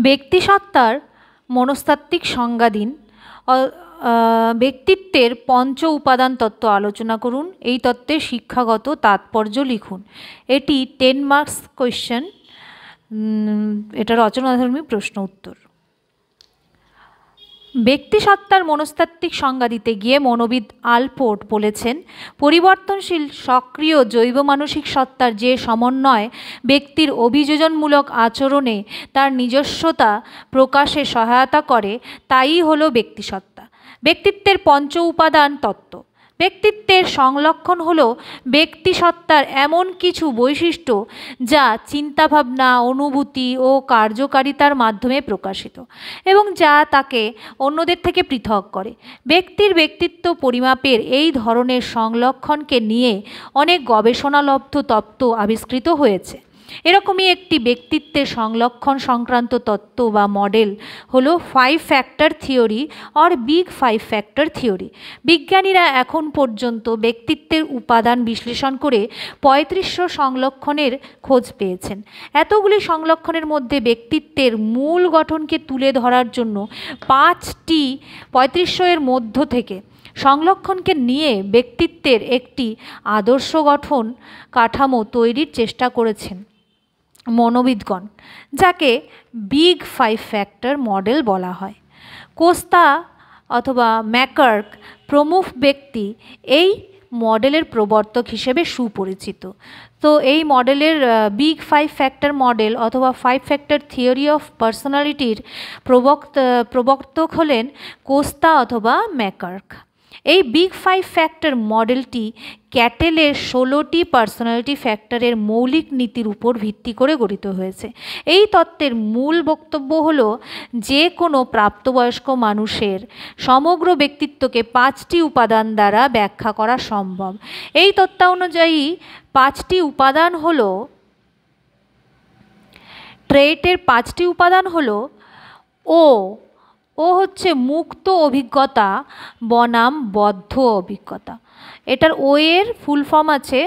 ব্যক্তিসত্তার মনস্তাত্ত্বিক সংজ্ঞা দিন। ব্যক্তিত্বের পঞ্চ উপাদান তত্ত্ব আলোচনা করুন। এই তত্ত্বের শিক্ষাগত তাৎপর্য লিখুন। এটি 10 মার্কস কোয়েশ্চেন। এটা রচনাধর্মী প্রশ্ন উত্তর। ব্যক্তিসত্তার মনস্তাত্ত্বিক সংজ্ঞা দিতে গিয়ে মনোবিদ আলপোর্ট বলেছেন, পরিবর্তনশীল সক্রিয় জৈব মানসিক সত্তার যে সমন্বয় ব্যক্তির অভিযোজনমূলক আচরণে তার নিজস্বতা প্রকাশে সহায়তা করে, তাই হলো ব্যক্তিসত্তা। ব্যক্তিত্বের পঞ্চ উপাদান তত্ত্ব। ব্যক্তিত্বের সংলক্ষণ হলো ব্যক্তিসত্তার এমন কিছু বৈশিষ্ট্য যা চিন্তাভাবনা, অনুভূতি ও কার্যকারিতার মাধ্যমে প্রকাশিত এবং যা তাকে অন্যদের থেকে পৃথক করে। ব্যক্তির ব্যক্তিত্ব পরিমাপের এই ধরনের সংলক্ষণকে নিয়ে অনেক গবেষণালব্ধ তত্ত্ব আবিষ্কৃত হয়েছে। এরকমই একটি ব্যক্তিত্বের সংলক্ষণ সংক্রান্ত তত্ত্ব বা মডেল হলো 5 factor theory or big 5 factor theory. বিজ্ঞানীরা এখন পর্যন্ত ব্যক্তিত্বের উপাদান বিশ্লেষণ করে 3500 সংলক্ষণের খোঁজ পেয়েছেন। এতগুলি সংলক্ষণের মধ্যে ব্যক্তিত্বের মূল গঠনকে তুলে ধরার জন্য 3500 এর মধ্য থেকে সংলক্ষণকে নিয়ে ব্যক্তিত্বের একটি আদর্শ গঠন কাঠামো তৈরির চেষ্টা করেছেন মনোবিদগণ, যাকে বিগ 5 ফ্যাক্টর মডেল বলা হয়। কোস্তা অথবা ম্যাককার্ক প্রমুখ ব্যক্তি এই মডেলের প্রবর্তক হিসেবে সুপরিচিত। তো এই মডেলের বিগ 5 ফ্যাক্টর মডেল অথবা 5 ফ্যাক্টর থিওরি অফ পার্সোনালিটির প্রবর্তক হলেন কোস্তা অথবা ম্যাককার্ক। এই বিগ 5 ফ্যাক্টর মডেলটি ক্যাটেলের 16টি পার্সোনালিটি ফ্যাক্টরের মৌলিক নীতির উপর ভিত্তি করে গঠিত হয়েছে। এই তত্ত্বের মূল বক্তব্য হল যে কোনো প্রাপ্তবয়স্ক মানুষের সমগ্র ব্যক্তিত্বকে 5টি উপাদান দ্বারা ব্যাখ্যা করা সম্ভব। এই তত্ত্ব অনুযায়ী 5টি উপাদান হল, ট্রেটের 5টি উপাদান হল ও হচ্ছে মুক্ত অভিজ্ঞতা বনাম বদ্ধ অভিজ্ঞতা। এটার ও এর ফুল ফর্ম আছে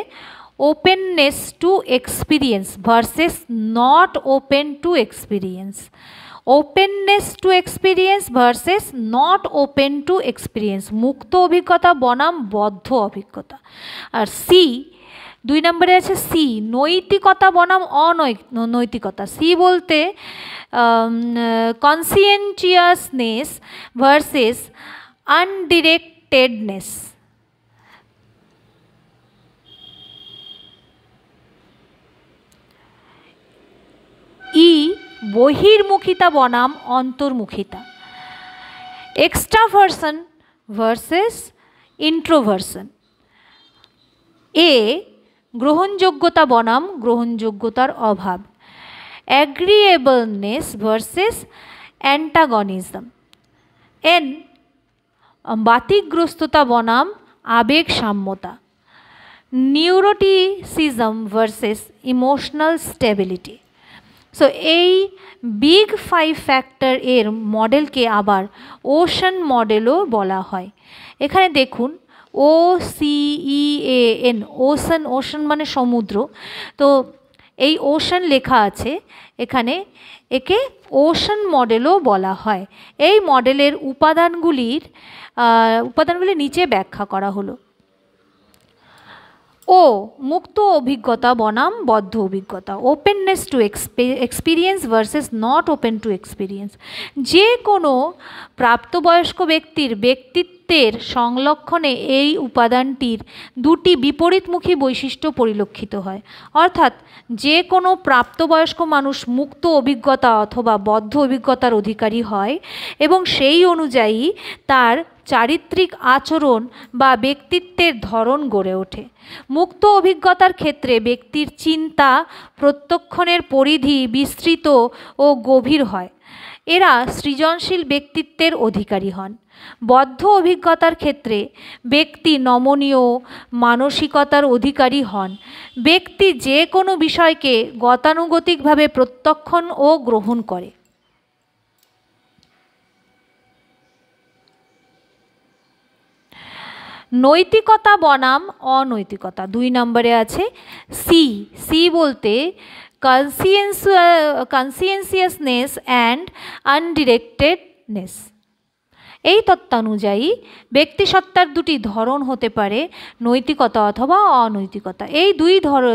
openness to experience versus not open to experience. Openness to experience versus not open to experience, মুক্ত অভিজ্ঞতা বনাম বদ্ধ অভিজ্ঞতা। আর সি 2 নম্বরে আছে সি, নৈতিকতা বনাম অনৈতিকতা। সি বলতে কনসিয়েন্টিয়াসনেস ভার্সেস আনডিরেক্টেডনেস। ই বহির্মুখিতা বনাম অন্তর্মুখিতা। এক্সট্রাভার্সন ভার্সেস ইন্ট্রোভার্সন। এ গ্রহণযোগ্যতা বনাম গ্রহণযোগ্যতার অভাব। অ্যাগ্রিয়েবলনেস ভার্সেস অ্যান্টাগনিজম। এন বাতিগ্রস্ততা বনাম আবেগ সাম্যতা। Neuroticism versus emotional stability. So এই বিগ 5 ফ্যাক্টর এর মডেলকে আবার ওশান মডেলও বলা হয়। এখানে দেখুন OCEAN, ওশান, ওশান মানে সমুদ্র। তো এই ওশান লেখা আছে এখানে, একে ওশান মডেলও বলা হয়। এই মডেলের উপাদানগুলি নিচে ব্যাখ্যা করা হলো। ও মুক্ত অভিজ্ঞতা বনাম বদ্ধ অভিজ্ঞতা। Openness to experience versus not open to experience. যে কোনো প্রাপ্তবয়স্ক ব্যক্তির ব্যক্তিত্বের সংলক্ষণে এই উপাদানটির 2টি বিপরীতমুখী বৈশিষ্ট্য পরিলক্ষিত হয়। অর্থাৎ যে কোনো প্রাপ্তবয়স্ক মানুষ মুক্ত অভিজ্ঞতা অথবা বদ্ধ অভিজ্ঞতার অধিকারী হয় এবং সেই অনুযায়ী তার চারিত্রিক আচরণ বা ব্যক্তিত্বের ধরন গড়ে ওঠে। মুক্ত অভিজ্ঞতার ক্ষেত্রে ব্যক্তির চিন্তা প্রত্যক্ষণের পরিধি বিস্তৃত ও গভীর হয়। এরা সৃজনশীল ব্যক্তিত্বের অধিকারী হন। বদ্ধ অভিজ্ঞতার ক্ষেত্রে ব্যক্তি নমনীয় মানসিকতার অধিকারী হন। ব্যক্তি যে কোনো বিষয়কে গতানুগতিকভাবে প্রত্যক্ষণ ও গ্রহণ করে। নৈতিকতা বনাম অনৈতিকতা 2 নম্বরে আছে সি। সি বলতে কনসিয়েন্সিয়াসনেস অ্যান্ড আনডিরেক্টেডনেস। এই তত্ত্বানুযায়ী ব্যক্তিসত্তার দুটি ধরন হতে পারে, নৈতিকতা অথবা অনৈতিকতা। এই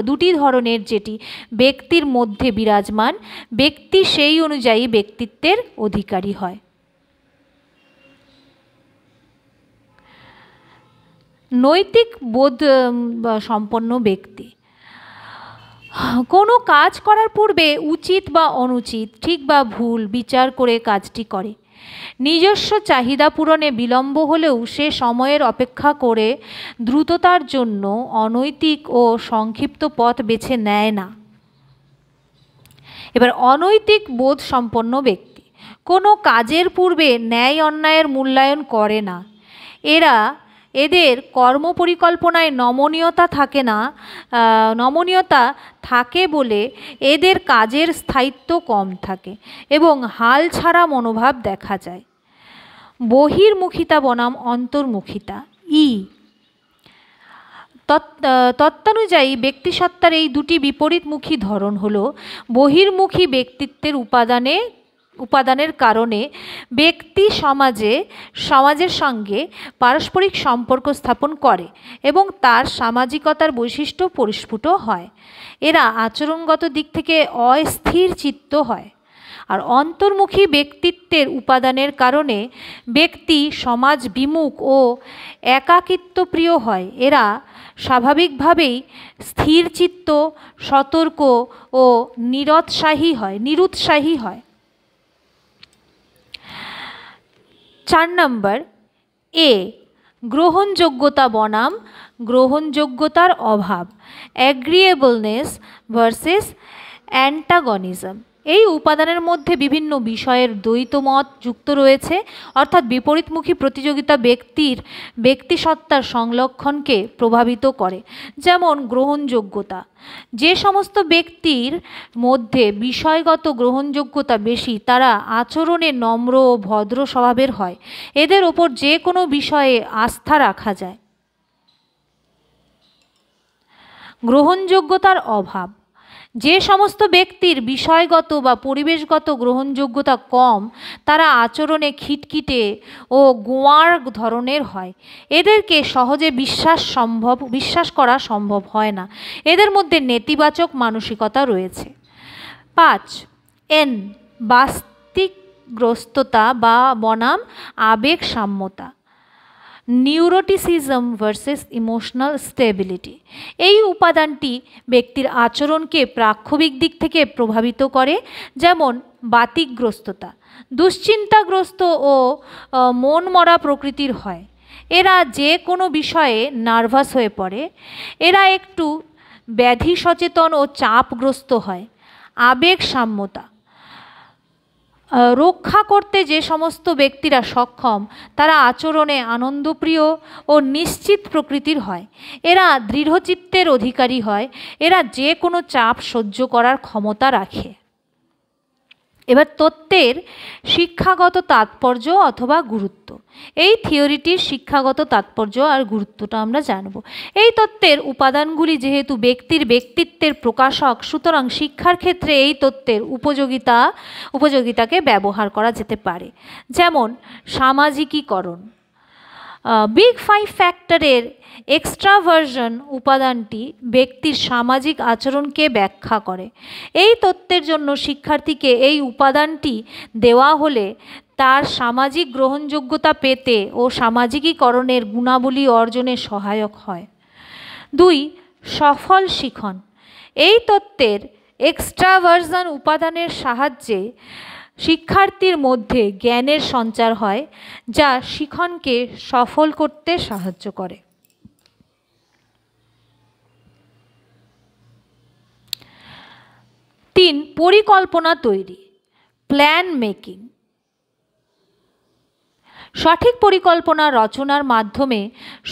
দুটি ধরনের যেটি ব্যক্তির মধ্যে বিরাজমান, ব্যক্তি সেই অনুযায়ী ব্যক্তিত্বের অধিকারী হয়। নৈতিক বোধ সম্পন্ন ব্যক্তি কোনো কাজ করার পূর্বে উচিত বা অনুচিত, ঠিক বা ভুল বিচার করে কাজটি করে। নিজস্ব চাহিদা পূরণে বিলম্ব হলেও সে সময়ের অপেক্ষা করে দ্রুততার জন্য অনৈতিক ও সংক্ষিপ্ত পথ বেছে নেয় না। এবার অনৈতিক বোধ সম্পন্ন ব্যক্তি কোনো কাজের পূর্বে ন্যায় অন্যায়ের মূল্যায়ন করে না। এদের কর্মপরিকল্পনায় নমনীয়তা থাকে বলে এদের কাজের স্থায়িত্ব কম থাকে এবং হাল ছাড়া মনোভাব দেখা যায়। বহির্মুখিতা বনাম অন্তর্মুখিতা। তত্ত্বানুযায়ী ব্যক্তিসত্তার এই দুটি বিপরীতমুখী ধরন হল, বহির্মুখী ব্যক্তিত্বের উপাদানের কারণে ব্যক্তি সমাজের সঙ্গে পারস্পরিক সম্পর্ক স্থাপন করে এবং তার সামাজিকতার বৈশিষ্ট্য পরিস্ফুট হয়। এরা আচরণগত দিক থেকে অস্থির চিত্ত হয়। আর অন্তর্মুখী ব্যক্তিত্বের উপাদানের কারণে ব্যক্তি সমাজ বিমুখ ও একাকিত্বপ্রিয় হয়। এরা স্বাভাবিকভাবেই স্থিরচিত্ত, সতর্ক ও নিরুৎসাহী হয়। 4 নম্বর এ, গ্রহণযোগ্যতা বনাম গ্রহণযোগ্যতার অভাব, অ্যাগ্রিয়েবলনেস ভার্সেস অ্যান্টাগনিজম। এই উপাদানের মধ্যে বিভিন্ন বিষয়ের দ্বৈত মত যুক্ত রয়েছে, অর্থাৎ বিপরীতমুখী প্রতিযোগিতা ব্যক্তিসত্তার সংলক্ষণকে প্রভাবিত করে। যেমন গ্রহণযোগ্যতা, যে সমস্ত ব্যক্তির মধ্যে বিষয়গত গ্রহণযোগ্যতা বেশি তারা আচরণে নম্র ও ভদ্র স্বভাবের হয়। এদের ওপর যে কোনো বিষয়ে আস্থা রাখা যায়। গ্রহণযোগ্যতার অভাব, যে সমস্ত ব্যক্তির বিষয়গত বা পরিবেশগত গ্রহণযোগ্যতা কম তারা আচরণে খিটখিটে ও গোঁয়ার ধরনের হয়। এদেরকে সহজে বিশ্বাস করা সম্ভব হয় না। এদের মধ্যে নেতিবাচক মানসিকতা রয়েছে। 5 এন, বাস্তিকগ্রস্ততা বা বনাম আবেগ সাম্যতা, নিউরোটিসিজম ভার্সেস ইমোশনাল স্টেবিলিটি। এই উপাদানটি ব্যক্তির আচরণকে প্রাক্ষবিক দিক থেকে প্রভাবিত করে। যেমন বাতিকগ্রস্ততা, দুশ্চিন্তাগ্রস্ত ও মনমরা প্রকৃতির হয়। এরা যে কোনো বিষয়ে নার্ভাস হয়ে পড়ে। এরা একটু ব্যাধি সচেতন ও চাপগ্রস্ত হয়। আবেগ সাম্যতা, রক্ষা করতে যে সমস্ত ব্যক্তিরা সক্ষম তারা আচরণে আনন্দপ্রিয় ও নিশ্চিত প্রকৃতির হয়। এরা দৃঢ়চিত্তের অধিকারী হয়। এরা যে কোনো চাপ সহ্য করার ক্ষমতা রাখে। এবার তত্ত্বের শিক্ষাগত তাৎপর্য অথবা গুরুত্ব। এই থিওরিটির শিক্ষাগত তাৎপর্য আর গুরুত্বটা আমরা জানব। এই তত্ত্বের উপাদানগুলি যেহেতু ব্যক্তিত্বের প্রকাশক, সুতরাং শিক্ষার ক্ষেত্রে এই তত্ত্বের উপযোগিতাকে ব্যবহার করা যেতে পারে। যেমন সামাজিকীকরণ, বিগ 5 ফ্যাক্টরের এক্সট্রাভার্জন উপাদানটি ব্যক্তির সামাজিক আচরণকে ব্যাখ্যা করে। এই তত্ত্বের জন্য শিক্ষার্থীকে এই উপাদানটি দেওয়া হলে তার সামাজিক গ্রহণযোগ্যতা পেতে ও সামাজিকীকরণের গুণাবলী অর্জনে সহায়ক হয়। 2 সফল শিখন, এই তত্ত্বের এক্সট্রাভার্জন উপাদানের সাহায্যে শিক্ষার্থীর মধ্যে জ্ঞানের সঞ্চার হয় যা শিখনকে সফল করতে সাহায্য করে। 3 পরিকল্পনা তৈরি, প্ল্যান মেকিং। সঠিক পরিকল্পনা রচনার মাধ্যমে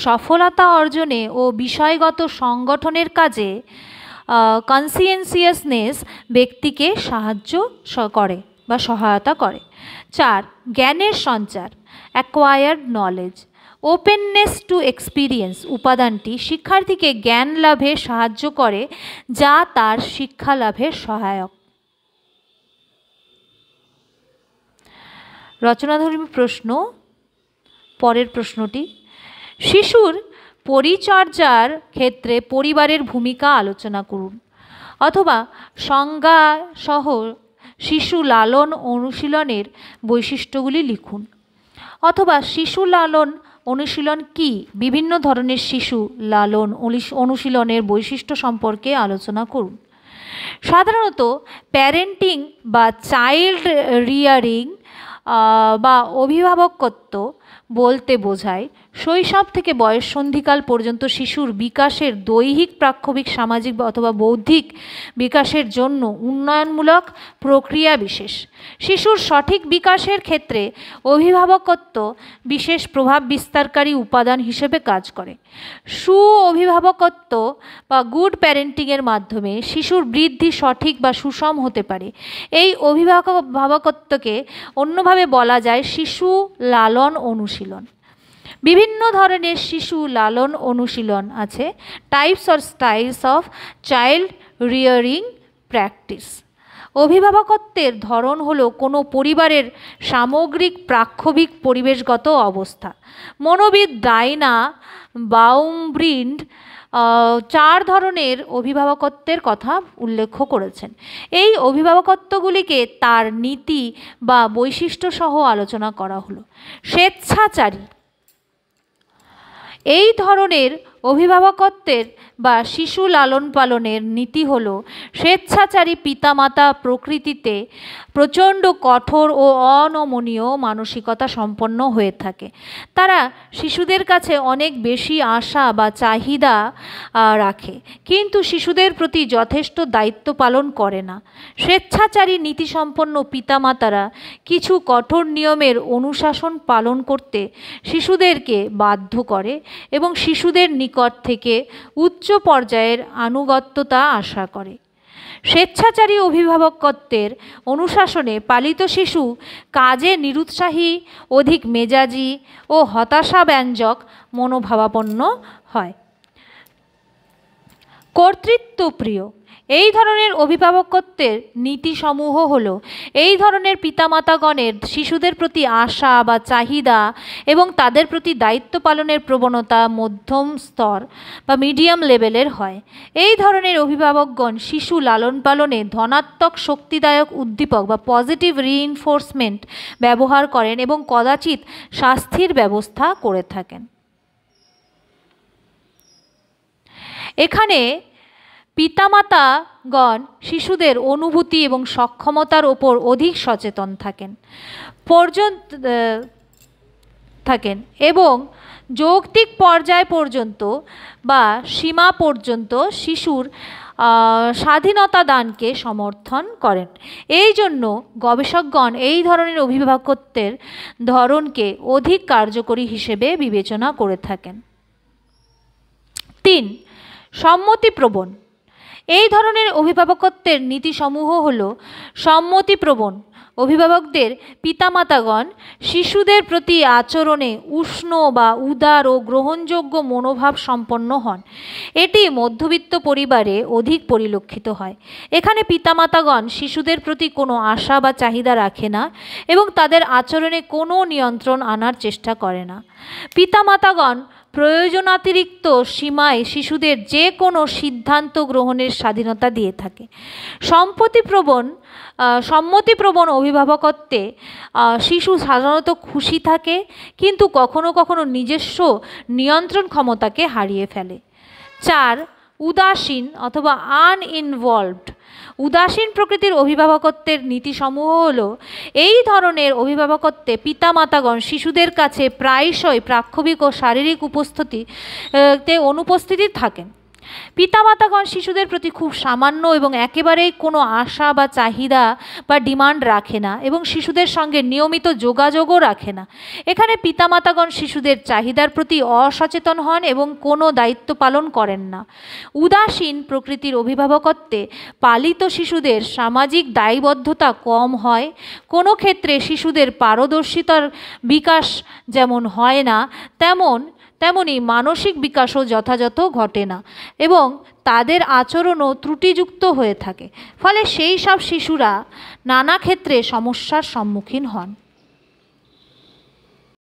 সফলতা অর্জনে ও বিষয়গত সংগঠনের কাজে কনসিয়েন্সিয়াসনেস ব্যক্তিকে সাহায্য করে বা সহায়তা করে। 4 জ্ঞানের সঞ্চার, অ্যাকোয়ায়ার্ড নলেজ। ওপেননেস টু এক্সপিরিয়েন্স উপাদানটি শিক্ষার্থীকে জ্ঞান লাভে সাহায্য করে, যা তার শিক্ষা লাভের সহায়ক। রচনাধর্মী প্রশ্ন, পরের প্রশ্নটি, শিশুর পরিচর্যার ক্ষেত্রে পরিবারের ভূমিকা আলোচনা করুন। অথবা সংজ্ঞা সহ শিশু লালন অনুশীলনের বৈশিষ্ট্যগুলি লিখুন। অথবা শিশু লালন অনুশীলন কি, বিভিন্ন ধরনের শিশু লালন অনুশীলনের বৈশিষ্ট্য সম্পর্কে আলোচনা করুন। সাধারণত প্যারেন্টিং বা চাইল্ড রিয়ারিং বা অভিভাবকত্ব বলতে বোঝায় শৈশব থেকে বয়ঃসন্ধিকাল পর্যন্ত শিশুর বিকাশের দৈহিক, প্রাক্ষবিক, সামাজিক অথবা বৌদ্ধিক বিকাশের জন্য উন্নয়নমূলক প্রক্রিয়া বিশেষ। শিশুর সঠিক বিকাশের ক্ষেত্রে অভিভাবকত্ব বিশেষ প্রভাব বিস্তারকারী উপাদান হিসেবে কাজ করে। অভিভাবকত্ব বা গুড প্যারেন্টিংয়ের মাধ্যমে শিশুর বৃদ্ধি সঠিক বা সুষম হতে পারে। এই অভিভাবকত্বকে অন্যভাবে বলা যায় শিশু লালন অনুশীলন। বিভিন্ন ধরনের শিশু লালন অনুশীলন আছে। Types or styles of child rearing practice. অভিভাবকত্বের ধরন হলো কোনো পরিবারের সামগ্রিক প্রাক্ষবিক পরিবেশগত অবস্থা। মনোবিদ ডাইনা বাউমব্রিন্ড 4 ধরনের অভিভাবকত্বের কথা উল্লেখ করেছেন। এই অভিভাবকত্বগুলিকে তার নীতি বা বৈশিষ্ট্য সহ আলোচনা করা হলো। স্বেচ্ছাচারী, এই ধরনের অভিভাবকত্বের বা শিশু লালন পালনের নীতি হল স্বেচ্ছাচারী পিতামাতা প্রকৃতিতে প্রচণ্ড কঠোর ও অনমনীয় মানসিকতা সম্পন্ন হয়ে থাকে। তারা শিশুদের কাছে অনেক বেশি আশা বা চাহিদা রাখে, কিন্তু শিশুদের প্রতি যথেষ্ট দায়িত্ব পালন করে না। স্বেচ্ছাচারী নীতিসম্পন্ন পিতামাতারা কিছু কঠোর নিয়মের অনুশাসন পালন করতে শিশুদেরকে বাধ্য করে এবং শিশুদের নিকট থেকে উচ্চ পর্যায়ের আনুগত্যতা আশা করে। স্বেচ্ছাচারী অভিভাবকত্বের অনুশাসনে পালিত শিশু কাজে নিরুৎসাহী, অধিক মেজাজি ও হতাশাব্যঞ্জক মনোভাবাপন্ন হয়। কর্তৃত্বপ্রিয়, এই ধরনের অভিভাবকত্বের নীতিসমূহ হল এই ধরনের পিতামাতাগণের শিশুদের প্রতি আশা বা চাহিদা এবং তাদের প্রতি দায়িত্ব পালনের প্রবণতা মধ্যম স্তর বা মিডিয়াম লেভেলের হয়। এই ধরনের অভিভাবকগণ শিশু লালন পালনে ধনাত্মক শক্তিদায়ক উদ্দীপক বা পজিটিভ রিইনফোর্সমেন্ট ব্যবহার করেন এবং কদাচিৎ শাস্তির ব্যবস্থা করে থাকেন। এখানে পিতামাতাগণ শিশুদের অনুভূতি এবং সক্ষমতার ওপর অধিক সচেতন থাকেন এবং যৌক্তিক পর্যায় পর্যন্ত বা সীমা পর্যন্ত শিশুর স্বাধীনতা দানকে সমর্থন করেন। এই জন্য গবেষকগণ এই ধরনের অভিভাবকত্বের ধরনকে অধিক কার্যকরী হিসেবে বিবেচনা করে থাকেন। 3. সম্মতিপ্রবণ, এই ধরনের অভিভাবকত্বের নীতিসমূহ হল সম্মতিপ্রবণ। অভিভাবকদের পিতামাতাগণ শিশুদের প্রতি আচরণে উষ্ণ বা উদার ও গ্রহণযোগ্য মনোভাব সম্পন্ন হন। এটি মধ্যবিত্ত পরিবারে অধিক পরিলক্ষিত হয়। এখানে পিতামাতাগণ শিশুদের প্রতি কোনো আশা বা চাহিদা রাখে না এবং তাদের আচরণে কোনো নিয়ন্ত্রণ আনার চেষ্টা করে না। পিতামাতাগণ প্রয়োজনাতিরিক্ত সীমায় শিশুদের যে কোনো সিদ্ধান্ত গ্রহণের স্বাধীনতা দিয়ে থাকে। সম্মতিপ্রবণ অভিভাবকত্বে শিশু সাধারণত খুশি থাকে, কিন্তু কখনো কখনো নিজস্ব নিয়ন্ত্রণ ক্ষমতাকে হারিয়ে ফেলে। 4. উদাসীন অথবা আনইনভলভড, উদাসীন প্রকৃতির অভিভাবকত্বের নীতিসমূহ হল এই ধরনের অভিভাবকত্বে পিতামাতাগণ শিশুদের কাছে প্রায়শই প্রাক্ষবিক ও শারীরিক অনুপস্থিতি থাকেন। পিতামাতাগণ শিশুদের প্রতি খুব সামান্য এবং একেবারেই কোনো আশা বা চাহিদা বা ডিমান্ড রাখে না এবং শিশুদের সঙ্গে নিয়মিত যোগাযোগও রাখে না। এখানে পিতামাতাগণ শিশুদের চাহিদার প্রতি অসচেতন হন এবং কোনো দায়িত্ব পালন করেন না। উদাসীন প্রকৃতির অভিভাবকত্বে পালিত শিশুদের সামাজিক দায়বদ্ধতা কম হয়। কোনো ক্ষেত্রে শিশুদের পারদর্শিতার বিকাশ যেমন হয় না, তেমনি মানসিক বিকাশও যথাযথ ঘটে না এবং তাদের আচরণও ত্রুটিযুক্ত হয়ে থাকে। ফলে সেই সব শিশুরা নানা ক্ষেত্রে সমস্যার সম্মুখীন হন।